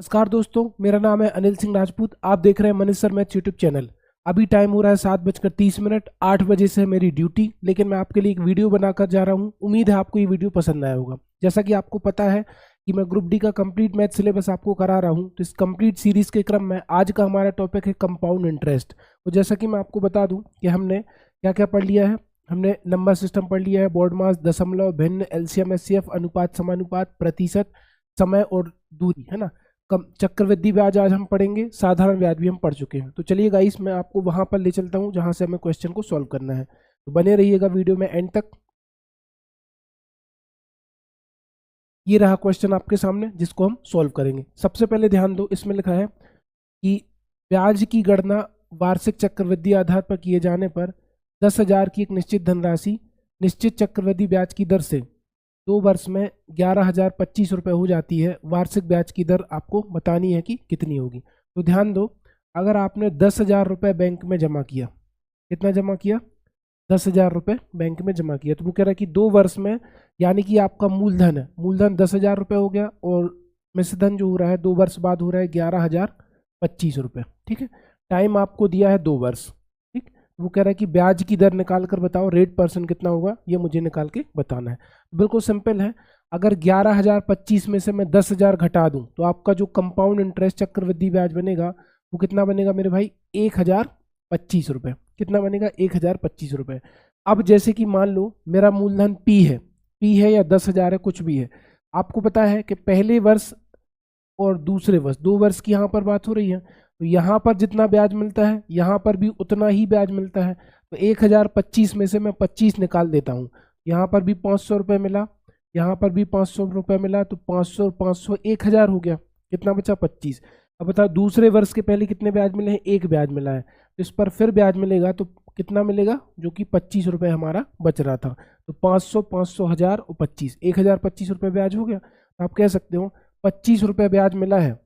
नमस्कार दोस्तों, मेरा नाम है अनिल सिंह राजपूत। आप देख रहे हैं Manish sir maths YouTube channel. अभी टाइम हो रहा है 7:30। 8 बजे से है मेरी ड्यूटी, लेकिन मैं आपके लिए एक वीडियो बनाकर जा रहा हूं। उम्मीद है आपको ये वीडियो पसंद आया होगा। जैसा कि आपको पता है कि मैं ग्रुप डी का कंप्लीट मैथ सिलेबस आपको करा रहा हूं, तो इस कंप्लीट सीरीज के क्रम में आज का हमारा टॉपिक है कंपाउंड इंटरेस्ट। तो जैसा कि मैं आपको बता दूं कि हमने क्या क्या पढ़ लिया है। हमने नंबर सिस्टम पढ़ लिया है, बोर्ड मास, दशमलव, भिन्न, एलसीएम, एचसीएफ, अनुपात, समानुपात, प्रतिशत, समय और दूरी, है ना। कम चक्रवृद्धि ब्याज आज हम पढ़ेंगे, साधारण ब्याज भी हम पढ़ चुके हैं। तो चलिए गाइस, मैं आपको वहां पर ले चलता हूं जहां से हमें क्वेश्चन को सॉल्व करना है। तो बने रहिएगा वीडियो में एंड तक। ये रहा क्वेश्चन आपके सामने जिसको हम सॉल्व करेंगे। सबसे पहले ध्यान दो, इसमें लिखा है कि ब्याज की गणना वार्षिक चक्रवृद्धि आधार पर किए जाने पर 10,000 की एक निश्चित धनराशि निश्चित चक्रवृद्धि ब्याज की दर से 2 वर्ष में 11,025 रुपये हो जाती है। वार्षिक ब्याज की दर आपको बतानी है कि कितनी होगी। तो ध्यान दो, अगर आपने 10,000 रुपये बैंक में जमा किया, कितना जमा किया? 10,000 रुपये बैंक में जमा किया, तो वो कह रहा है कि 2 वर्ष में, यानी कि आपका मूलधन है, मूलधन 10,000 रुपये हो गया और मिश्रधन जो हो रहा है 2 वर्ष बाद हो रहा है 11,025 रुपये। ठीक है, टाइम आपको दिया है 2 वर्ष। ठीक, वो कह रहा है कि ब्याज की दर निकाल कर बताओ, रेट परसेंट कितना होगा, ये मुझे निकाल के बताना है। बिल्कुल सिंपल है। अगर 11,025 में से मैं 10,000 घटा दूं तो आपका जो कंपाउंड इंटरेस्ट चक्रवृद्धि ब्याज बनेगा वो कितना बनेगा मेरे भाई? 1,025 रुपये। कितना बनेगा? 1,025 रुपये। अब जैसे कि मान लो मेरा मूलधन पी है या 10,000 है, कुछ भी है। आपको पता है कि पहले वर्ष और दूसरे वर्ष, 2 वर्ष की यहाँ पर बात हो रही है, तो यहाँ पर जितना ब्याज मिलता है यहाँ पर भी उतना ही ब्याज मिलता है। तो 1,025 में से मैं 25 निकाल देता हूँ। यहाँ पर भी 500 रुपये मिला, यहाँ पर भी 500 रुपये मिला, तो 500 500 1,000 हो गया। कितना बचा? 25। अब बताओ दूसरे वर्ष के पहले कितने ब्याज मिले हैं? 1 ब्याज मिला है, तो इस पर फिर ब्याज मिलेगा, तो कितना मिलेगा? जो कि 25 रुपये हमारा बच रहा था। तो 500 500 1000 और 25, 1,025 रुपये ब्याज हो गया। तो आप कह सकते हो 25 रुपये ब्याज मिला है।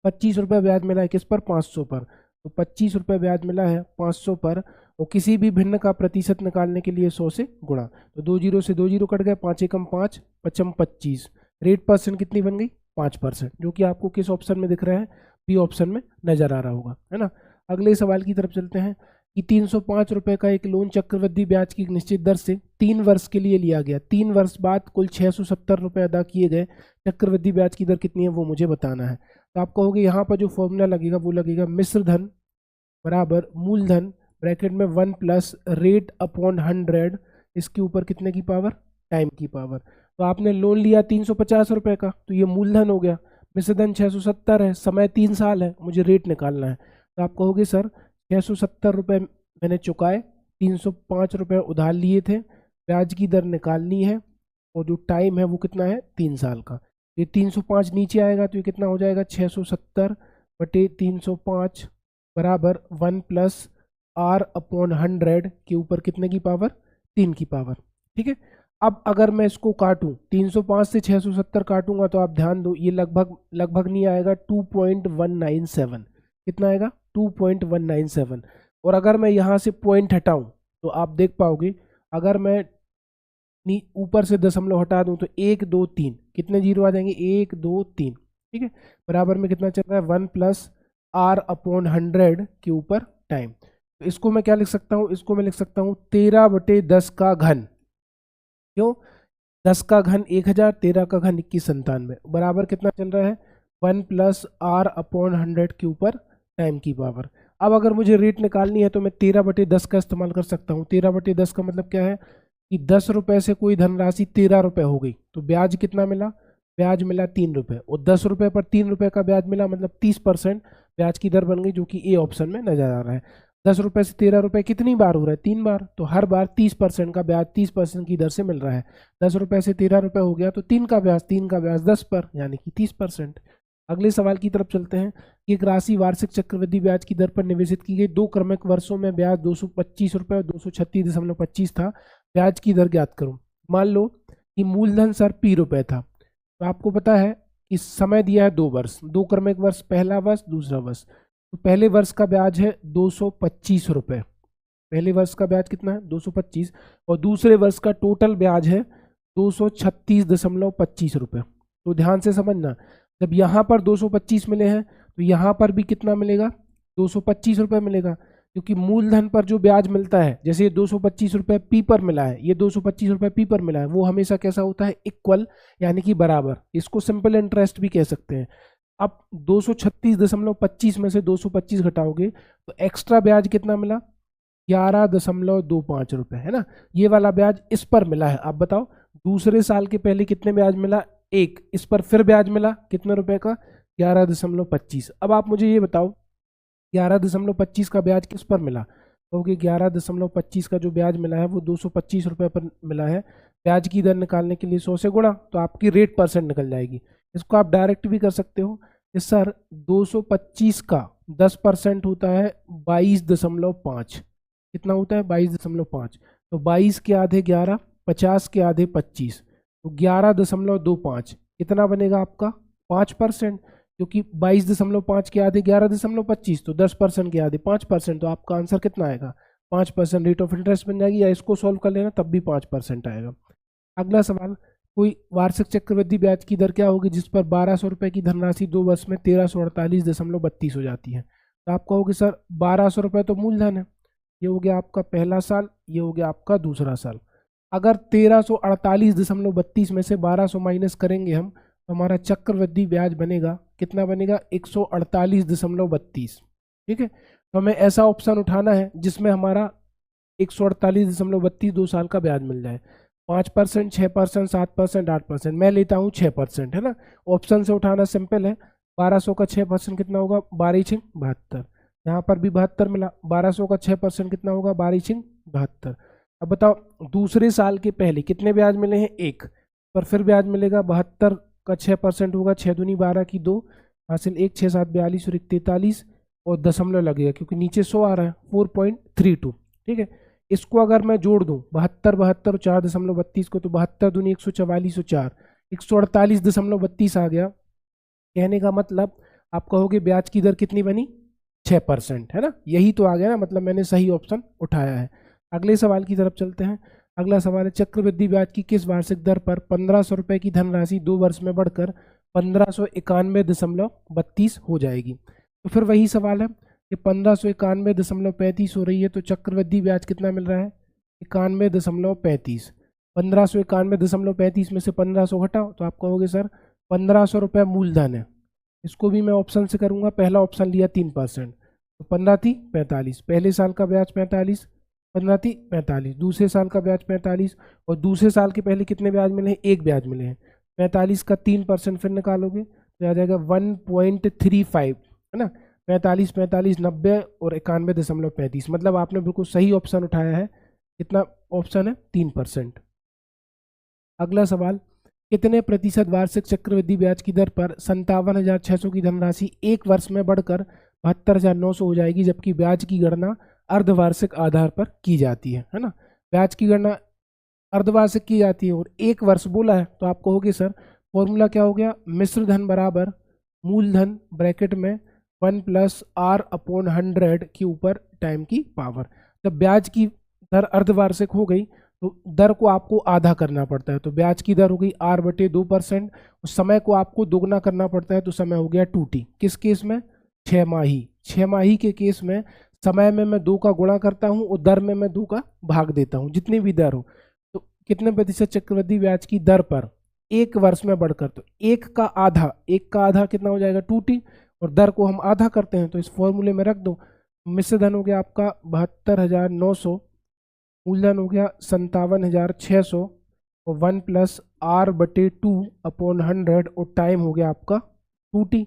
25 रुपये ब्याज मिला है किस पर? 500 पर। तो 25 रुपये ब्याज मिला है 500 पर, और किसी भी भिन्न का प्रतिशत निकालने के लिए 100 से गुणा। तो 2 जीरो से 2 जीरो कट गए, 5 एकम 5, 5 25। रेट परसेंट कितनी बन गई? 5%, जो कि आपको किस ऑप्शन में दिख रहा है? बी ऑप्शन में नजर आ रहा होगा, है ना। अगले सवाल की तरफ चलते हैं कि 305 रुपये का एक लोन चक्रवृद्धि ब्याज की निश्चित दर से 3 वर्ष के लिए लिया गया। 3 वर्ष बाद कुल 670 रुपये अदा किए गए। चक्रवृद्धि ब्याज की दर कितनी है वो मुझे बताना है। तो आप कहोगे यहाँ पर जो फॉर्मूला लगेगा वो लगेगा मिश्रधन बराबर मूलधन ब्रैकेट में 1 प्लस रेट अपॉन 100, इसके ऊपर कितने की पावर? टाइम की पावर। तो आपने लोन लिया 350 रुपये का, तो ये मूलधन हो गया। मिश्रधन 670 है, समय 3 साल है, मुझे रेट निकालना है। तो आप कहोगे सर 670 रुपये मैंने चुकाए, 305 रुपये उधार लिए थे, ब्याज की दर निकालनी है, और जो टाइम है वो कितना है? 3 साल का। ये 305 नीचे आएगा तो ये कितना हो जाएगा? 670 बटे 305 बराबर 1 प्लस आर अपॉन 100 के ऊपर कितने की पावर? 3 की पावर। ठीक है, अब अगर मैं इसको काटूं, 305 से 670 काटूंगा, तो आप ध्यान दो ये लगभग लगभग नहीं आएगा, 2.197। कितना आएगा? 2.197। और अगर मैं यहाँ से पॉइंट हटाऊं तो आप देख पाओगे, अगर मैं ऊपर से दशमलव हटा दूं तो 1 2 3, कितने जीरो आ जाएंगे? 1 2 3। ठीक है, बराबर में कितना चल रहा है? 1 प्लस आर अपॉन 100 के ऊपर टाइम। तो इसको मैं क्या लिख सकता हूँ? इसको मैं लिख सकता हूँ 13/10 का घन। क्यों? 10 का घन 1,000, 13 का घन 2197, बराबर कितना चल रहा है? 1 प्लस आर अपॉन 100 के ऊपर टाइम की पावर। अब अगर मुझे रेट निकालनी है तो मैं 13/10 का इस्तेमाल कर सकता हूँ। 13/10 का मतलब क्या है कि 10 रुपये से कोई धनराशि 13 रुपये हो गई, तो ब्याज कितना मिला? ब्याज मिला 3 रुपये, और 10 रुपये पर 3 रुपये का ब्याज मिला, मतलब 30% ब्याज की दर बन गई, जो कि ए ऑप्शन में नजर आ रहा है। 10 रुपये से 13 रुपये कितनी बार हो रहा है? 3 बार, तो हर बार 30% का ब्याज 30% की दर से मिल रहा है। 10 रुपये से 13 रुपये हो गया तो 3 का ब्याज 10 पर, यानी कि 30%। अगले सवाल की तरफ चलते हैं कि एक राशि वार्षिक चक्रवृद्धि ब्याज की दर पर निवेशित की गई। 2 क्रमिक वर्षों में ब्याज 225 रुपये और 236.25 था। ब्याज की दर ज्ञात करूं। मान लो कि मूलधन सर पी रुपये था, तो आपको पता है कि समय दिया है 2 वर्ष, 2 क्रमिक वर्ष, पहला वर्ष दूसरा वर्ष। तो पहले वर्ष का ब्याज है 225 रुपये। पहले वर्ष का ब्याज कितना है? 225, और दूसरे वर्ष का टोटल ब्याज है 236.25 रुपये। तो ध्यान से समझना, जब यहाँ पर 225 मिले हैं तो यहाँ पर भी कितना मिलेगा, 225 रुपये मिलेगा, क्योंकि मूलधन पर जो ब्याज मिलता है, जैसे ये 225 रुपये पी पर मिला है, ये 225 रुपये पी पर मिला है, वो हमेशा कैसा होता है, इक्वल, यानी कि बराबर। इसको सिंपल इंटरेस्ट भी कह सकते हैं। अब 236.25 में से 225 घटाओगे तो एक्स्ट्रा ब्याज कितना मिला, 11.25 रुपये, है ना। ये वाला ब्याज इस पर मिला है। आप बताओ दूसरे साल के पहले कितने ब्याज मिला, एक, इस पर फिर ब्याज मिला कितने रुपए का, 11.25। अब आप मुझे ये बताओ 11.25 का ब्याज किस पर मिला, क्योंकि 11.25 का जो ब्याज मिला है वो 225 रुपये पर मिला है। ब्याज की दर निकालने के लिए 100 से गुणा, तो आपकी रेट परसेंट निकल जाएगी। इसको आप डायरेक्ट भी कर सकते हो कि सर 225 का 10% होता है 22.5, कितना होता है 22.5, तो 22 के आधे 11, 50 के आधे 25, तो 11.25 कितना बनेगा आपका 5%, क्योंकि 22.5 के आधे 11.25, तो 10% के आधे 5%, तो आपका आंसर कितना आएगा 5% रेट ऑफ इंटरेस्ट बन जाएगी। या इसको सॉल्व कर लेना तब भी 5% आएगा। अगला सवाल, कोई वार्षिक चक्रवृद्धि ब्याज की दर क्या होगी जिस पर 1200 रुपये की धनराशि 2 वर्ष में 1348.32 हो जाती है। तो आप कहोगे सर 1200 रुपये तो मूलधन है, ये हो गया आपका पहला साल, ये हो गया आपका दूसरा साल। अगर 1348.32 में से 1200 माइनस करेंगे हम, तो हमारा चक्रवृद्धि ब्याज बनेगा, कितना बनेगा 148.32। ठीक है, तो हमें ऐसा ऑप्शन उठाना है जिसमें हमारा 148.32 2 साल का ब्याज मिल जाए। 5%, 6%, 7%, 8%, मैं लेता हूँ 6%, है ना। ऑप्शन से उठाना सिंपल है। 1200 का 6% कितना होगा, 12 72, यहाँ पर भी 72 मिला। 1200 का 6% कितना होगा, 12 72। अब बताओ दूसरे साल के पहले कितने ब्याज मिले हैं, एक, पर फिर ब्याज मिलेगा 72 का 6% होगा, 6 दूनी 12 की 2, हासिल 1, 6 7 42 और 1 43, और दशमलव लगेगा क्योंकि नीचे 100 आ रहा है, 4.32। ठीक है, इसको अगर मैं जोड़ दूं 72 72 4.32 को, तो 72 दूनी 144 और 4, 148.32 आ गया। कहने का मतलब आप कहोगे ब्याज की दर कितनी बनी, 6%, है ना। यही तो आ गया ना, मतलब मैंने सही ऑप्शन उठाया है। अगले सवाल की तरफ चलते हैं। अगला सवाल है, चक्रवृद्धि ब्याज की किस वार्षिक दर पर 1500 रुपये की धनराशि 2 वर्ष में बढ़कर 1591.32 हो जाएगी। तो फिर वही सवाल है कि 1591.35 हो रही है, तो चक्रवृद्धि ब्याज कितना मिल रहा है, 91.35। 1591.35 में से 1500 घटाओ, तो आप कहोगे सर 1500 रुपये मूलधन है। इसको भी मैं ऑप्शन से करूंगा, पहला ऑप्शन लिया 3%, तो 15 थी 45, पहले साल का ब्याज 45, 15 थी 45, दूसरे साल का ब्याज 45, और दूसरे साल के पहले कितने ब्याज मिले हैं, एक ब्याज मिले हैं। 45 का 3% फिर निकालोगे तो आ जाएगा 1.35, है ना। 45 45 90 और 91.35, मतलब आपने बिल्कुल सही ऑप्शन उठाया है। कितना ऑप्शन है, 3%। अगला सवाल, कितने प्रतिशत वार्षिक चक्रवृद्धि ब्याज की दर पर 57,600 की धनराशि एक वर्ष में बढ़कर 72,900 हो जाएगी, जबकि ब्याज की गणना अर्धवार्षिक आधार पर की जाती है ना। ब्याज की गणना अर्धवार्षिक की जाती है और एक वर्ष बोला है, तो आप कहोगे सर फॉर्मूला क्या हो गया, मिश्र धन बराबर मूलधन ब्रैकेट में 1 + R/100 के ऊपर टाइम की पावर। जब ब्याज की दर अर्धवार्षिक हो गई तो दर को आपको आधा करना पड़ता है, तो ब्याज की दर हो गई R/2%। उस समय को आपको दोगुना करना पड़ता है, तो समय हो गया 2T। किस केस में, 6 माही। 6 माही के केस में समय में मैं 2 का गुणा करता हूं और दर में मैं 2 का भाग देता हूं, जितनी भी दर हो। तो कितने प्रतिशत चक्रवृद्धि ब्याज की दर पर एक वर्ष में बढ़कर, तो एक का आधा कितना हो जाएगा 2T, और दर को हम आधा करते हैं तो इस फॉर्मूले में रख दो। मिश्र धन हो गया आपका 72,900, मूलधन हो गया 57,600, और 1 + R/2/100, और टाइम हो गया आपका 2T।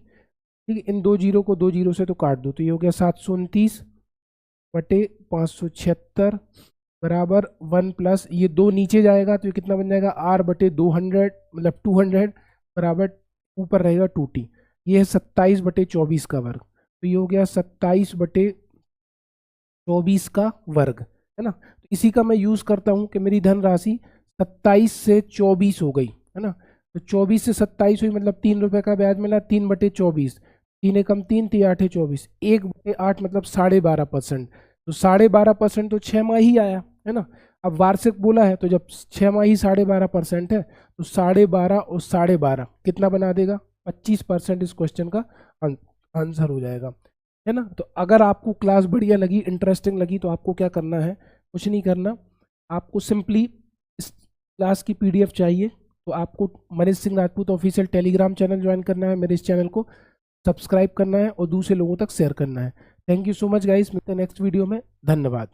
ठीक है, इन 2 जीरो को 2 जीरो से तो काट दो, तो ये हो गया 729/576 बराबर 1 + ये 2 नीचे जाएगा तो ये कितना बन जाएगा R/200, मतलब 200 बराबर ऊपर रहेगा 2T। ये है 27/24 का वर्ग, तो ये हो गया 27/24 का वर्ग, है ना। तो इसी का मैं यूज करता हूं कि मेरी धनराशि 27 से 24 हो गई, है ना। तो 24 से 27 हुई, मतलब 3 रुपए का ब्याज मिला, 3/24, 3 कम 3, 3 8 24, 1/8 मतलब 12.5%। तो 12.5% तो 6 माह ही आया, है ना। अब वार्षिक बोला है, तो जब 6 माह ही 12.5% है, तो 12.5 और 12.5 कितना बना देगा, 25% इस क्वेश्चन का आंसर हो जाएगा, है ना। तो अगर आपको क्लास बढ़िया लगी, इंटरेस्टिंग लगी, तो आपको क्या करना है, कुछ नहीं करना, आपको सिंपली इस क्लास की पीडीएफ चाहिए, तो आपको Manish Singh Rajput official Telegram channel join करना है, मेरे इस चैनल को सब्सक्राइब करना है और दूसरे लोगों तक शेयर करना है। Thank you so much guys, मिलते हैं नेक्स्ट वीडियो में, धन्यवाद।